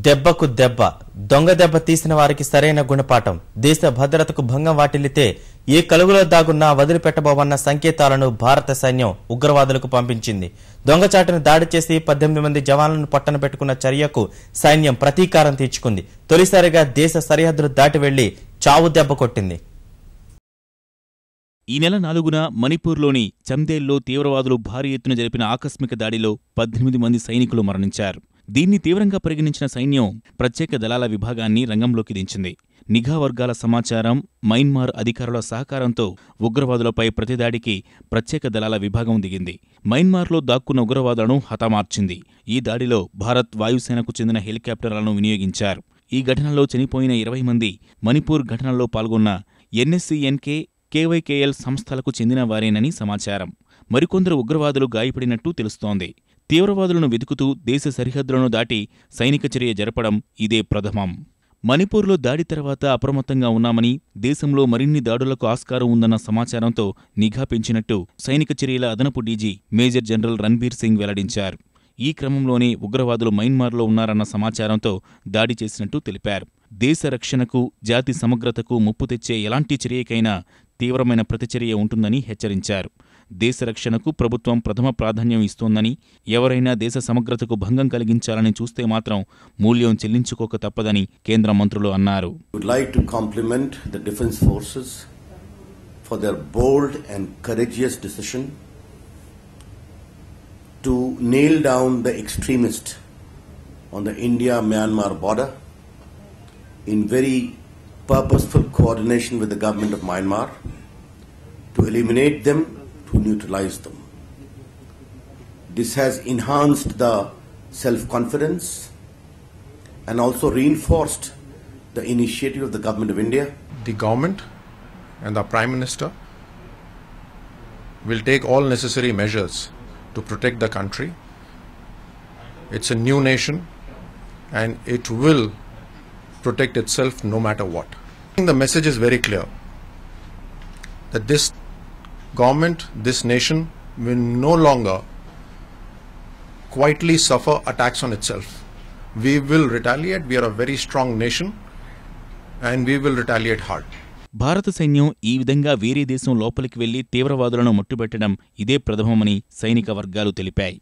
దెబ్బకు దెబ్బ దొంగ దెబ్బ తీసిన వారికి సరైన గుణపాఠం దేశ భద్రతకు భంగం వాటిల్లితే ఏ కలుగులో దాగున్నా వదిలిపెట్టబోవన్న సంకేతాలను భారత సైన్యం ఉగ్రవాదులకు పంపించింది. దొంగచాటును దాడి చేసి 18 మంది జవాన్లను పట్టన పెట్టుకున్న చర్యకు సైన్యం ప్రతీకారం తీర్చుకుంది. తొలిసారిగా దేశ సరిహద్దులు దాటి వెళ్లి చావు దెబ్బ కొట్టింది. ఈ నెల 4న మణిపూర్లోని చందేల్లో తీవ్రవాదులు భారీ ఎత్తున జరిపిన ఆకస్మిక దాడిలో 18 మంది సైనికులు మరణించారు. దీన్ని తీవ్రంగా పరిగణించిన సైన్యం ప్రత్యేక దళాల విభాగాన్ని రంగంలోకి దించింది. నిఘా వర్గాల సమాచారం, మయన్మార్ అధికారుల సహకారంతో ఉగ్రవాదులపై ప్రతిదాడికి ప్రత్యేక దళాల విభాగం దిగింది. మయన్మార్లో దాక్కున్న ఉగ్రవాదులను హతమార్చింది. ఈ దాడిలో భారత్ వాయుసేనకు చెందిన హెలికాప్టర్లను వినియోగించారు. ఈ ఘటనలో చనిపోయిన 20 మంది మణిపూర్ ఘటనలో పాల్గొన్న NSCNK, KYKL సంస్థలకు చెందిన వారేనని సమాచారం. మరికొందరు ఉగ్రవాదులు గాయపడినట్టు తెలుస్తోంది. తీవ్రవాదులను వెతుకుతూ దేశ సరిహద్దులను దాటి సైనిక చర్య జరపడం ఇదే ప్రథమం. మణిపూర్లో దాడి తర్వాత అప్రమత్తంగా ఉన్నామని, దేశంలో మరిన్ని దాడులకు ఆస్కారం ఉందన్న సమాచారంతో నిఘా పెంచినట్టు సైనిక చర్యల అదనపు DG major general Ranbir Singh వెల్లడించారు. ఈ క్రమంలోనే ఉగ్రవాదులు మయన్మార్లో ఉన్నారన్న సమాచారంతో దాడి చేసినట్టు తెలిపారు. దేశ రక్షణకు, జాతి సమగ్రతకు ముప్పు తెచ్చే ఎలాంటి చర్యకైనా తీవ్రమైన ప్రతిచర్య ఉంటుందని హెచ్చరించారు. దేశ రక్షణకు ప్రభుత్వం ప్రథమ ప్రాధాన్యం ఇస్తోందని, ఎవరైనా దేశ సమగ్రతకు భంగం కలిగించాలని చూస్తే మాత్రం మూల్యం చెల్లించుకోక తప్పదని కేంద్ర మంత్రులు అన్నారు. Would like to compliment the defense forces for their bold and courageous decision to nail down the extremist on the India-Myanmar border in very purposeful coordination with the government of Myanmar to eliminate them, to neutralize them. This has enhanced the self-confidence and also reinforced the initiative of the government of India. The government and the Prime Minister will take all necessary measures to protect the country. It's a new nation and it will protect itself no matter what. I think the message is very clear that this government, this nation will no longer quietly suffer attacks on itself. We will retaliate. We are a very strong nation and we will retaliate hard. భారత సైన్యం ఈ విధంగా వేరే దేశం లోపలికి వెళ్లి తీవ్రవాదులను మట్టుబెట్టడం ఇదే ప్రథమమని సైనిక వర్గాలు తెలిపాయి.